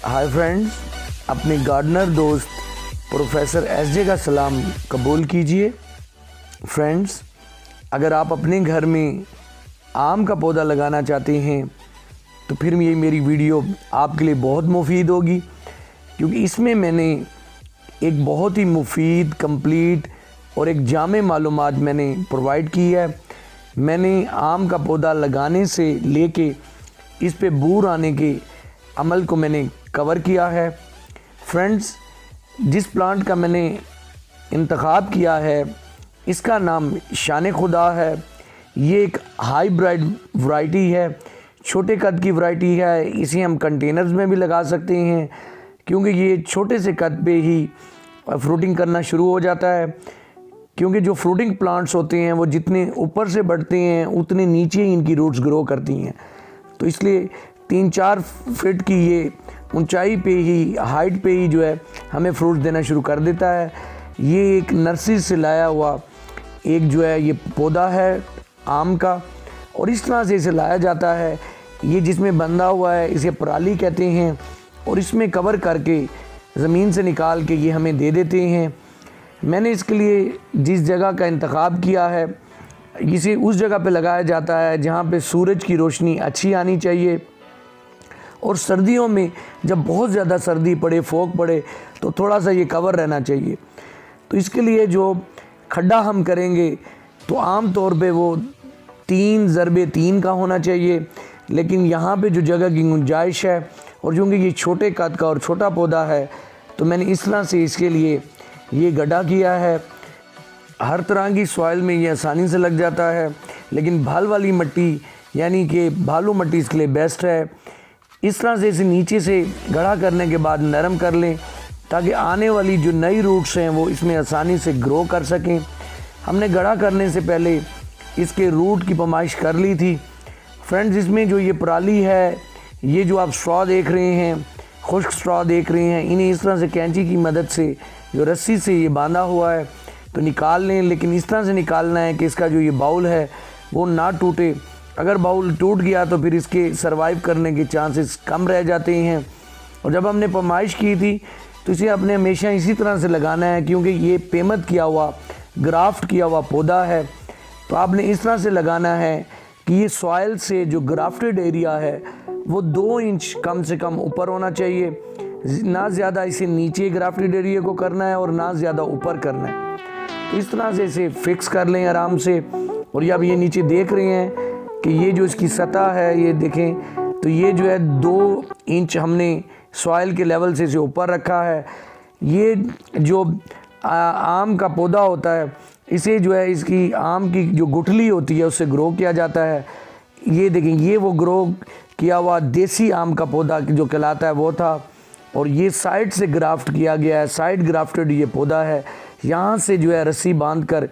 Hi friends, अपने gardener दोस्त professor SJ का सलाम कबूल कीजिए। फ्रेंड्स, अगर आप अपने घर में आम का पौधा लगाना चाहते हैं तो फिर ये मेरी वीडियो आपके लिए बहुत मुफीद होगी, क्योंकि इसमें मैंने एक बहुत ही मुफीद, कंप्लीट और एक जामे मालूमात मैंने प्रोवाइड की है। मैंने आम का पौधा लगाने से लेके इस पे बूर आने के अमल को मैंने कवर किया है। फ्रेंड्स, जिस प्लांट का मैंने इंतखाब किया है इसका नाम शान खुदा है। ये एक हाईब्रिड वैरायटी है, छोटे कद की वैरायटी है। इसे हम कंटेनर्स में भी लगा सकते हैं, क्योंकि ये छोटे से कद पे ही फ्रूटिंग करना शुरू हो जाता है। क्योंकि जो फ्रूटिंग प्लांट्स होते हैं वो जितने ऊपर से बढ़ते हैं उतने नीचे ही इनकी रूट्स ग्रो करती हैं, तो इसलिए 3-4 फीट की ये ऊंचाई पे ही, हाइट पे ही जो है हमें फ्रूट देना शुरू कर देता है। ये एक नर्सरी से लाया हुआ एक जो है ये पौधा है आम का, और इस तरह से इसे लाया जाता है। ये जिसमें बंधा हुआ है इसे पराली कहते हैं, और इसमें कवर करके ज़मीन से निकाल के ये हमें दे देते हैं। मैंने इसके लिए जिस जगह का इंतखाब किया है इसे उस जगह पे लगाया जाता है जहाँ पे सूरज की रोशनी अच्छी आनी चाहिए, और सर्दियों में जब बहुत ज़्यादा सर्दी पड़े, फोग पड़े, तो थोड़ा सा ये कवर रहना चाहिए। तो इसके लिए जो खड्डा हम करेंगे तो आम तौर पे वो 3x3 का होना चाहिए, लेकिन यहाँ पे जो जगह की गुंजाइश है और क्योंकि ये छोटे कद का और छोटा पौधा है तो मैंने इस तरह से इसके लिए ये गड्ढा किया है। हर तरह की सॉइल में ये आसानी से लग जाता है, लेकिन भाल वाली मिट्टी यानी कि भालू मिट्टी इसके लिए बेस्ट है। इस तरह से इसे नीचे से गड्ढा करने के बाद नरम कर लें, ताकि आने वाली जो नई रूट्स हैं वो इसमें आसानी से ग्रो कर सकें। हमने गड्ढा करने से पहले इसके रूट की पैमाइश कर ली थी। फ्रेंड्स, इसमें जो ये पराली है, ये जो आप स्ट्रॉ देख रहे हैं, खुश्क स्ट्रॉ देख रहे हैं, इन्हें इस तरह से कैंची की मदद से जो रस्सी से ये बांधा हुआ है तो निकाल लें, लेकिन इस तरह से निकालना है कि इसका जो ये बाउल है वो ना टूटे। अगर बाउल टूट गया तो फिर इसके सरवाइव करने के चांसेस कम रह जाते हैं। और जब हमने पैमाइश की थी तो इसे आपने हमेशा इसी तरह से लगाना है, क्योंकि ये पेमत किया हुआ, ग्राफ्ट किया हुआ पौधा है। तो आपने इस तरह से लगाना है कि ये सॉइल से जो ग्राफ्टेड एरिया है वो 2 इंच कम से कम ऊपर होना चाहिए। ना ज़्यादा इसे नीचे ग्राफ्टेड एरिया को करना है और ना ज़्यादा ऊपर करना है। तो इस तरह से इसे फिक्स कर लें आराम से। और ये आप ये नीचे देख रहे हैं कि ये जो इसकी सतह है, ये देखें तो ये जो है 2 इंच हमने सॉइल के लेवल से इसे ऊपर रखा है। ये जो आम का पौधा होता है इसे जो है इसकी आम की जो गुठली होती है उससे ग्रो किया जाता है। ये देखें, ये वो ग्रो किया हुआ देसी आम का पौधा जो कहलाता है वो था, और ये साइड से ग्राफ्ट किया गया है, साइड ग्राफ्टेड ये पौधा है। यहाँ से जो है रस्सी बांधकर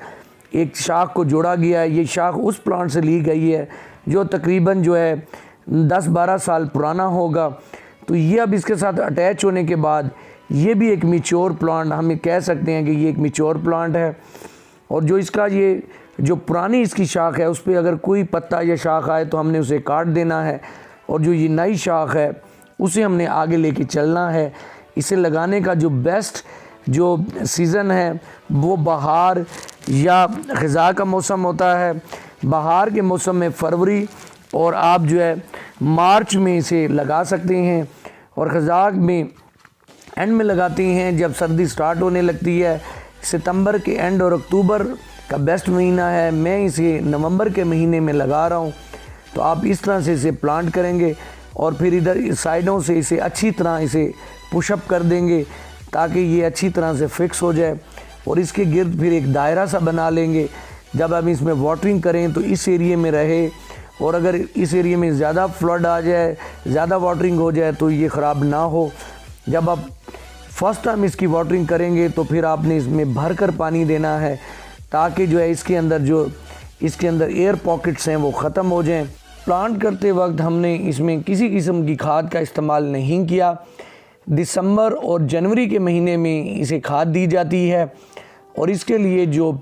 एक शाख को जोड़ा गया है। ये शाख उस प्लांट से ली गई है जो तकरीबन जो है 10-12 साल पुराना होगा। तो ये अब इसके साथ अटैच होने के बाद ये भी एक मैच्योर प्लांट, हम कह सकते हैं कि ये एक मैच्योर प्लांट है। और जो इसका ये जो पुरानी इसकी शाख है उस पर अगर कोई पत्ता या शाख आए तो हमने उसे काट देना है, और जो ये नई शाख है उसे हमने आगे लेके चलना है। इसे लगाने का जो बेस्ट जो सीज़न है वो बहार या ख़ज़ा का मौसम होता है। बहार के मौसम में फरवरी और आप जो है मार्च में इसे लगा सकते हैं, और ख़ज़ा में एंड में लगाते हैं जब सर्दी स्टार्ट होने लगती है। सितंबर के एंड और अक्टूबर का बेस्ट महीना है। मैं इसे नवंबर के महीने में लगा रहा हूँ। तो आप इस तरह से इसे प्लांट करेंगे और फिर इधर साइडों से इसे अच्छी तरह इसे पुशअप कर देंगे ताकि ये अच्छी तरह से फिक्स हो जाए, और इसके गिर्द फिर एक दायरा सा बना लेंगे। जब हम इसमें वाटरिंग करें तो इस एरिए में रहे, और अगर इस एरिए में ज़्यादा फ्लड आ जाए, ज़्यादा वाटरिंग हो जाए तो ये ख़राब ना हो। जब आप फर्स्ट टाइम इसकी वाटरिंग करेंगे तो फिर आपने इसमें भर कर पानी देना है, ताकि जो है इसके अंदर एयर पॉकेट्स हैं वो ख़त्म हो जाएं। प्लांट करते वक्त हमने इसमें किसी किस्म की खाद का इस्तेमाल नहीं किया। दिसंबर और जनवरी के महीने में इसे खाद दी जाती है, और इसके लिए जो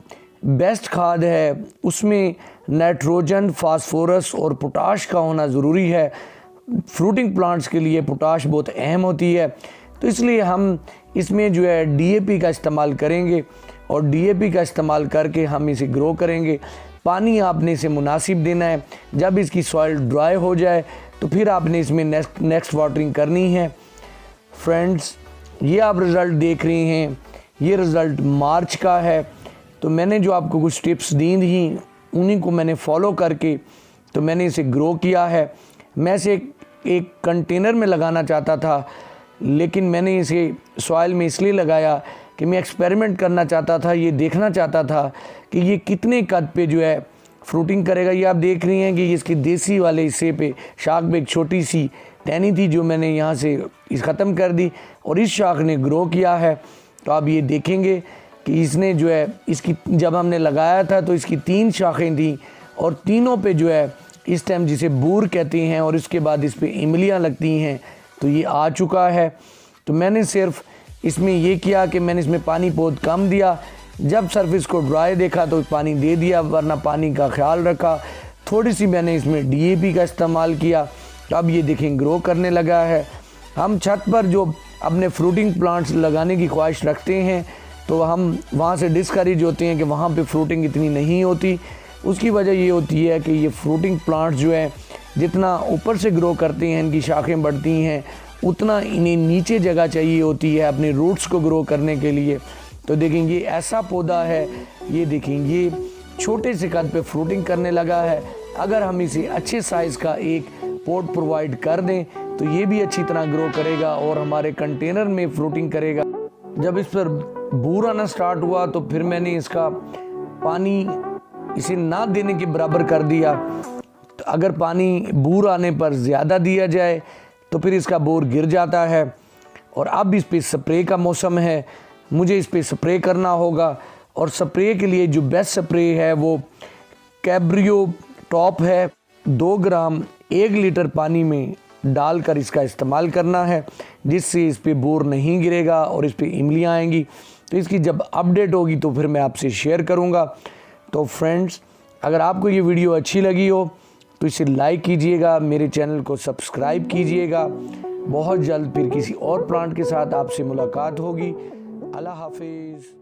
बेस्ट खाद है उसमें नाइट्रोजन, फास्फोरस और पोटाश का होना ज़रूरी है। फ्रूटिंग प्लांट्स के लिए पोटाश बहुत अहम होती है, तो इसलिए हम इसमें जो है डीएपी का इस्तेमाल करेंगे और डीएपी का इस्तेमाल करके हम इसे ग्रो करेंगे। पानी आपने इसे मुनासिब देना है। जब इसकी सॉइल ड्राई हो जाए तो फिर आपने इसमें नेक्स्ट वाटरिंग करनी है। फ्रेंड्स, ये आप रिज़ल्ट देख रहे हैं, ये रिज़ल्ट मार्च का है। तो मैंने जो आपको कुछ टिप्स दी थी उन्हीं को मैंने फॉलो करके तो मैंने इसे ग्रो किया है। मैं इसे एक कंटेनर में लगाना चाहता था, लेकिन मैंने इसे सॉइल में इसलिए लगाया कि मैं एक्सपेरिमेंट करना चाहता था, ये देखना चाहता था कि ये कितने कद पे जो है फ्रूटिंग करेगा। ये आप देख रही हैं कि इसके देसी वाले हिस्से पे शाख में एक छोटी सी टहनी थी जो मैंने यहाँ से इस ख़त्म कर दी और इस शाख ने ग्रो किया है। तो आप ये देखेंगे कि इसने जो है इसकी जब हमने लगाया था तो इसकी 3 शाखें थी और तीनों पे जो है इस टाइम जिसे बूर कहते हैं और इसके बाद इस पे इमलियाँ लगती हैं, तो ये आ चुका है। तो मैंने सिर्फ इसमें ये किया कि मैंने इसमें पानी बहुत कम दिया। जब सरफेस को ड्राई देखा तो पानी दे दिया, वरना पानी का ख्याल रखा। थोड़ी सी मैंने इसमें डीएपी का इस्तेमाल किया। तो अब ये देखें ग्रो करने लगा है। हम छत पर जो अपने फ्रूटिंग प्लांट्स लगाने की ख्वाहिश रखते हैं तो हम वहाँ से डिस्करेज होते हैं कि वहाँ पे फ्रूटिंग इतनी नहीं होती। उसकी वजह ये होती है कि ये फ्रूटिंग प्लांट्स जो है जितना ऊपर से ग्रो करते हैं, इनकी शाखें बढ़ती हैं, उतना इन्हें नीचे जगह चाहिए होती है अपने रूट्स को ग्रो करने के लिए। तो देखेंगे ऐसा पौधा है, ये देखेंगे छोटे से कद पे फ्रूटिंग करने लगा है। अगर हम इसे अच्छे साइज़ का एक पॉट प्रोवाइड कर दें तो ये भी अच्छी तरह ग्रो करेगा और हमारे कंटेनर में फ्रूटिंग करेगा। जब इस पर बूर आना स्टार्ट हुआ तो फिर मैंने इसका पानी इसे ना देने के बराबर कर दिया। तो अगर पानी बूर आने पर ज़्यादा दिया जाए तो फिर इसका बोर गिर जाता है। और अब इस पे स्प्रे का मौसम है, मुझे इस पे स्प्रे करना होगा। और स्प्रे के लिए जो बेस्ट स्प्रे है वो कैब्रियो टॉप है। 2 ग्राम 1 लीटर पानी में डालकर इसका इस्तेमाल करना है, जिससे इस पे बोर नहीं गिरेगा और इस पे इमलियाँ आएंगी। तो इसकी जब अपडेट होगी तो फिर मैं आपसे शेयर करूँगा। तो फ्रेंड्स, अगर आपको ये वीडियो अच्छी लगी हो तो इसे लाइक कीजिएगा, मेरे चैनल को सब्सक्राइब कीजिएगा। बहुत जल्द फिर किसी और प्लांट के साथ आपसे मुलाकात होगी। अल्लाह हाफिज़।